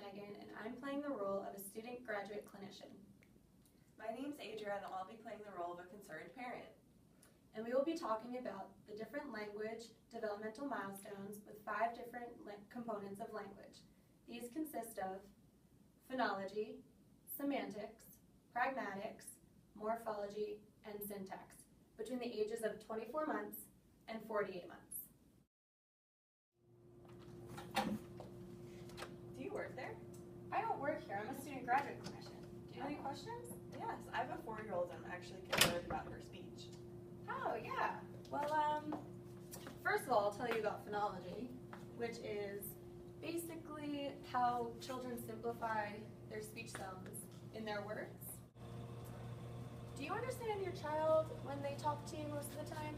Megan, and I'm playing the role of a student graduate clinician. My name's Adrienne, and I'll be playing the role of a concerned parent. And we will be talking about the different language developmental milestones with 5 different components of language. These consist of phonology, semantics, pragmatics, morphology, and syntax between the ages of 24 months and 48 months. Do you work there? I don't work here. I'm a student graduate clinician. Do you have any questions? Yes, I have a 4-year-old and I'm actually concerned about her speech. Oh, yeah. Well, first of all, I'll tell you about phonology, which is basically how children simplify their speech sounds in their words. Do you understand your child when they talk to you most of the time?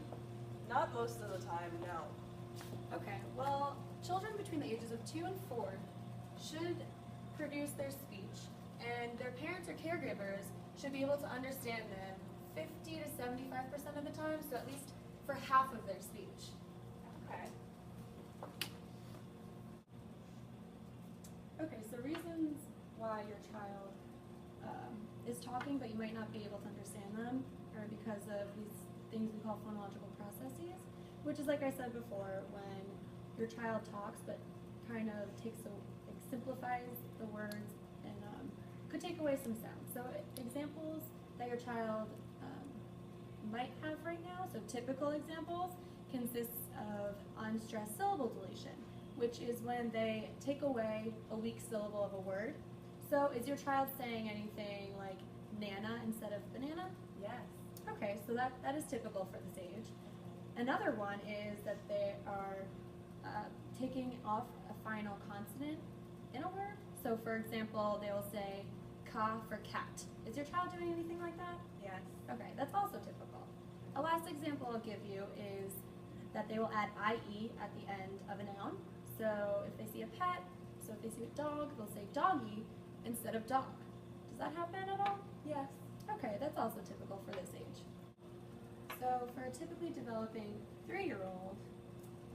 Not most of the time, no. Okay, well, children between the ages of 2 and 4 should produce their speech, and their parents or caregivers should be able to understand them 50 to 75% of the time, so at least for half of their speech. Okay. Okay, so reasons why your child is talking but you might not be able to understand them are because of these things we call phonological processes, which is, like I said before, when your child talks but kind of simplifies the words and could take away some sounds. So examples that your child might have right now, so typical examples, consists of unstressed syllable deletion, which is when they take away a weak syllable of a word. So is your child saying anything like nana instead of banana? Yes. Okay, so that is typical for this age. Another one is that they are taking off a final consonant in a word. So for example, they will say ka for cat. Is your child doing anything like that? Yes. Okay, that's also typical. A last example I'll give you is that they will add IE at the end of a noun. So if they see a pet, so if they see a dog, they'll say doggy instead of dog. Does that happen at all? Yes. Okay, that's also typical for this age. So for a typically developing 3-year-old,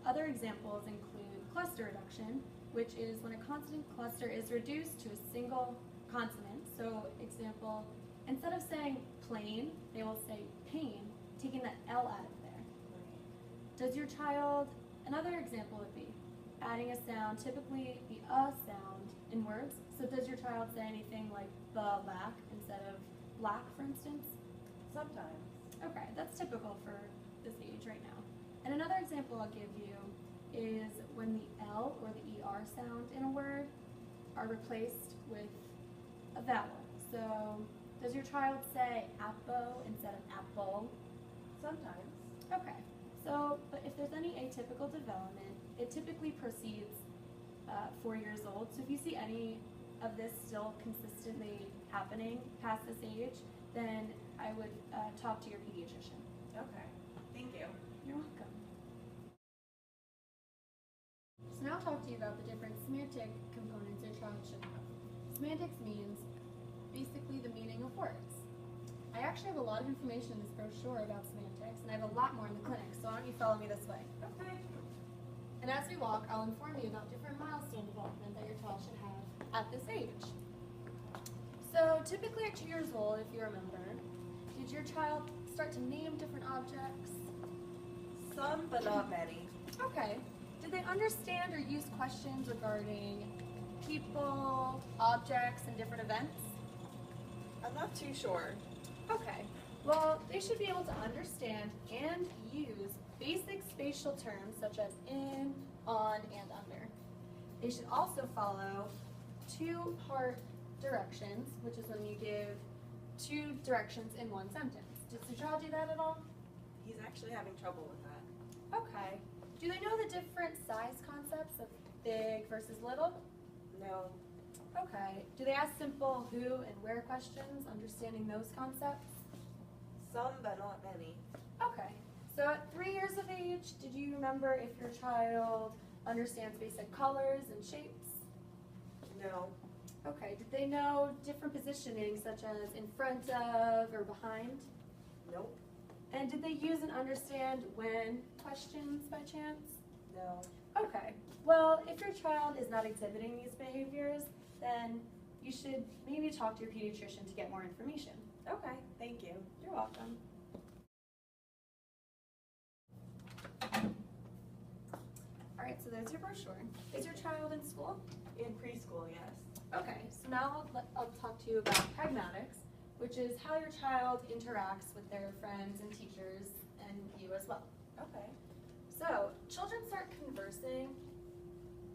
other examples include cluster reduction, which is when a consonant cluster is reduced to a single consonant. So example, instead of saying plane, they will say pain, taking the L out of there. Does your child, another example would be adding a sound, typically the sound in words. So does your child say anything like the lack instead of black, for instance? Sometimes. Okay, that's typical for this age right now. And another example I'll give you is when the L or the ER sound in a word are replaced with a vowel. So does your child say apple instead of apple? Sometimes. Okay, so but if there's any atypical development, it typically proceeds 4 years old. So if you see any of this still consistently happening past this age, then I would talk to your pediatrician. Okay. Thank you. You're welcome. So now I'll talk to you about the different semantic components your child should have. Semantics means basically the meaning of words. I actually have a lot of information in this brochure about semantics, and I have a lot more in the clinic, so why don't you follow me this way? Okay. And as we walk, I'll inform you about different milestone development that your child should have at this age. So typically at 2 years old, if you remember, did your child start to name different objects? Some, but not many. Okay. Did they understand or use questions regarding people, objects, and different events? I'm not too sure. Okay. Well, they should be able to understand and use basic spatial terms such as in, on, and under. They should also follow 2-part directions, which is when you give 2 directions in one sentence. Does your child do that at all? He's actually having trouble with that. Okay. Do they know the different size concepts of big versus little? No. Okay. Do they ask simple who and where questions, understanding those concepts? Some, but not many. Okay. So at 3 years of age, did you remember if your child understands basic colors and shapes? No. Okay. Did they know different positioning such as in front of or behind? Nope. And did they use and understand when questions by chance? No. Okay. Well, if your child is not exhibiting these behaviors, then you should maybe talk to your pediatrician to get more information. Okay, thank you. You're welcome. All right, so there's your brochure. Is your child in school? In preschool, yes. Okay, so now I'll talk to you about pragmatics, which is how your child interacts with their friends and teachers and you as well. Okay. So, children start conversing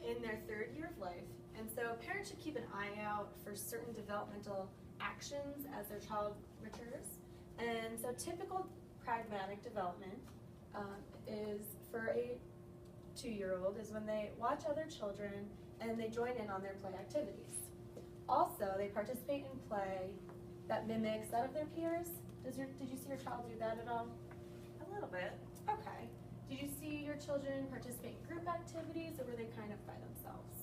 in their 3rd year of life, and so parents should keep an eye out for certain developmental actions as their child matures. And so typical pragmatic development is for a 2-year-old is when they watch other children and they join in on their play activities. Also, they participate in play that mimics that of their peers. Did you see your child do that at all? A little bit. Okay. Did you see your children participate in group activities, or were they kind of by themselves?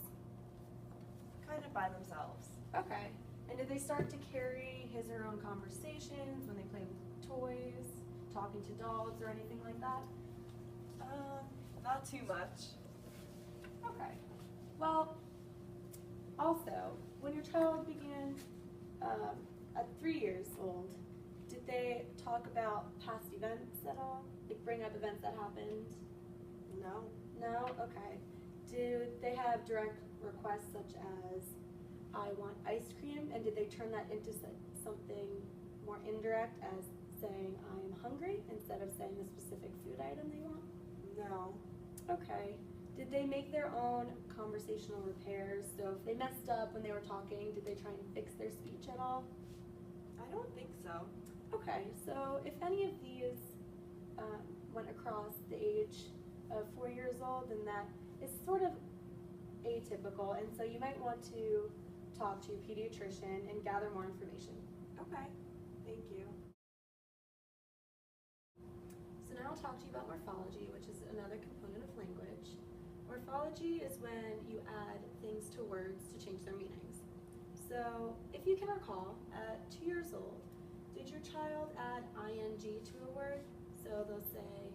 Kind of by themselves. Okay. And did they start to carry his or her own conversations when they play with toys, talking to dogs, or anything like that? Not too much. Okay. Well, also, when your child began at 3 years old, did they talk about past events at all? Like bring up events that happened? No. No? Okay. Do they have direct requests such as, I want ice cream, and did they turn that into something more indirect as saying, I'm hungry, instead of saying the specific food item they want? No. Okay. Did they make their own conversational repairs? So if they messed up when they were talking, did they try and fix their speech at all? I don't think so. Okay, so if any of these went across the age of 4 years old, then that is sort of atypical, and so you might want to talk to your pediatrician and gather more information. Okay, thank you. So now I'll talk to you about morphology, which is another component of language. Morphology is when you add things to words to change their meanings. So if you can recall, at 2 years old, did your child add ing to a word? So they'll say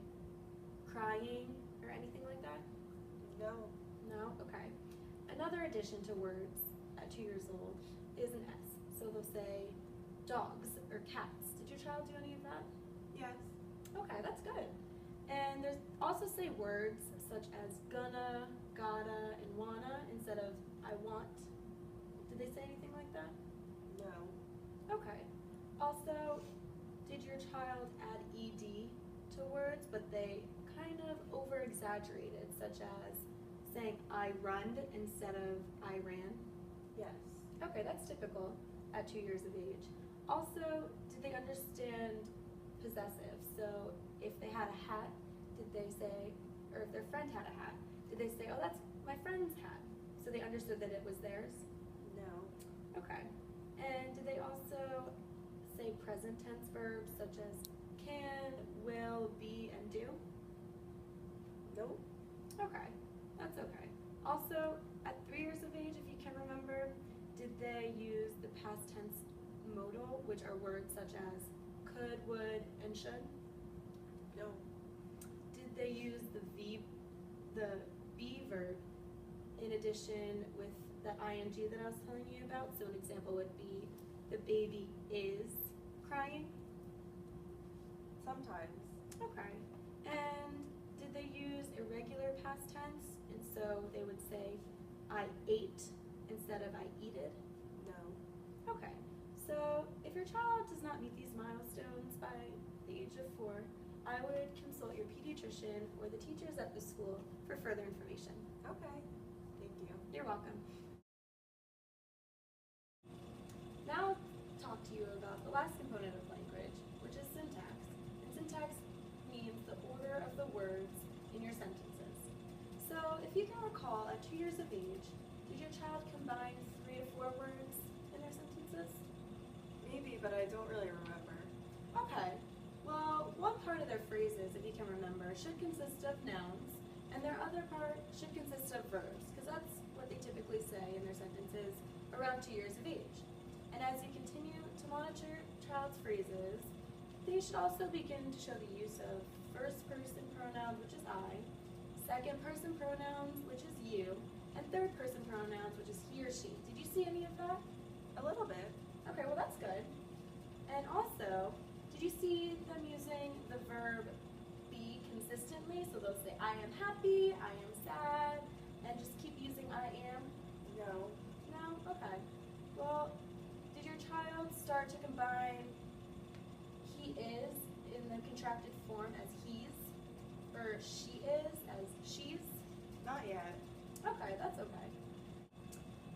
crying or anything like that? No. No? Okay. Another addition to words at 2 years old is an S. So they'll say dogs or cats. Did your child do any of that? Yes. Okay, that's good. And there's also say words such as gonna, gotta, and wanna instead of I want. Did they say anything like that? No. Okay. Also, did your child add ed to words, but they kind of over-exaggerated, such as saying I runned instead of I ran? Yes. Okay, that's typical at 2 years of age. Also, did they understand possessive? So if they had a hat, did they say, or if their friend had a hat, did they say, oh, that's my friend's hat? So they understood that it was theirs? No. Okay. And did they also say present tense verbs such as can, will, be, and do? Nope. Okay, that's okay. Also, at 3 years of age, if you can remember, did they use the past tense modal, which are words such as could, would, and should? No. Did they use the be verb in addition with the ing that I was telling you about? So an example would be the baby is crying? Sometimes. Okay. And did they use irregular past tense? And so they would say I ate instead of I eated? No. Okay. So if your child does not meet these milestones by the age of 4, I would consult your pediatrician or the teachers at the school for further information. Okay. Thank you. You're welcome. Now I'll talk to you about the last component of language, which is syntax. And syntax means the order of the words in your sentences. So if you can recall, at 2 years of age, did your child combine 3 to 4 words in their sentences? Maybe, but I don't really remember. Okay. Well, one part of their phrases, if you can remember, should consist of nouns, and their other part should consist of verbs, because that's what they typically say in their sentences around 2 years of age. And as you continue to monitor your child's phrases, they should also begin to show the use of first-person pronouns, which is I, second-person pronouns, which is you, and third-person pronouns, which is he or she. Did you see any of that? A little bit. Okay, well that's good. And also, did you see them using the verb be consistently? So they'll say, I am happy, I am sad, and just keep using I am? No. No? Okay. Well, did your child start to combine he is in the contracted form as he's, or she is as she's? Not yet. Okay, that's okay.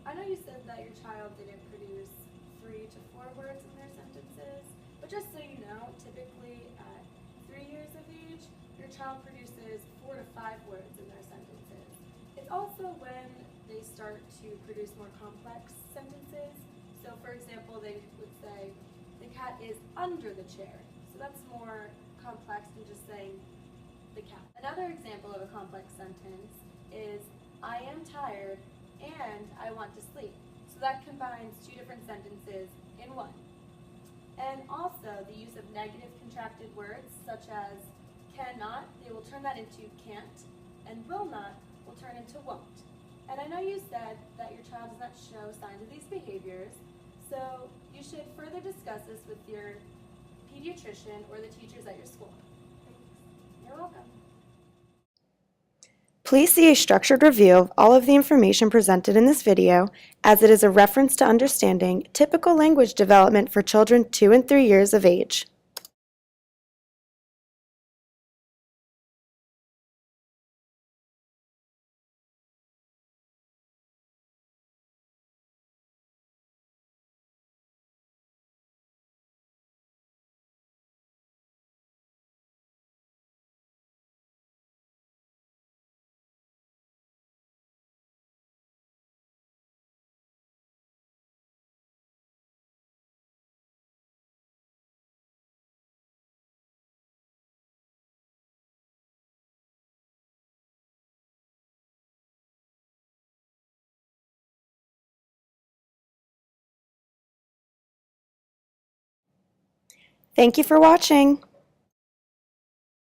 I know you said that your child didn't produce 3 to 4 words in their sentences, but just so you know, typically at 3 years of age, your child produces 4 to 5 words in their sentences. It's also when they start to produce more complex sentences. So for example, they would say, the cat is under the chair. So that's more complex than just saying the cat. Another example of a complex sentence is, I am tired and I want to sleep. So that combines 2 different sentences in one. And also the use of negative contracted words such as cannot, they will turn that into can't, and will not will turn into won't. And I know you said that your child does not show signs of these behaviors, so you should further discuss this with your pediatrician or the teachers at your school. You're welcome. Please see a structured review of all of the information presented in this video, as it is a reference to understanding typical language development for children 2 and 3 years of age. Thank you for watching.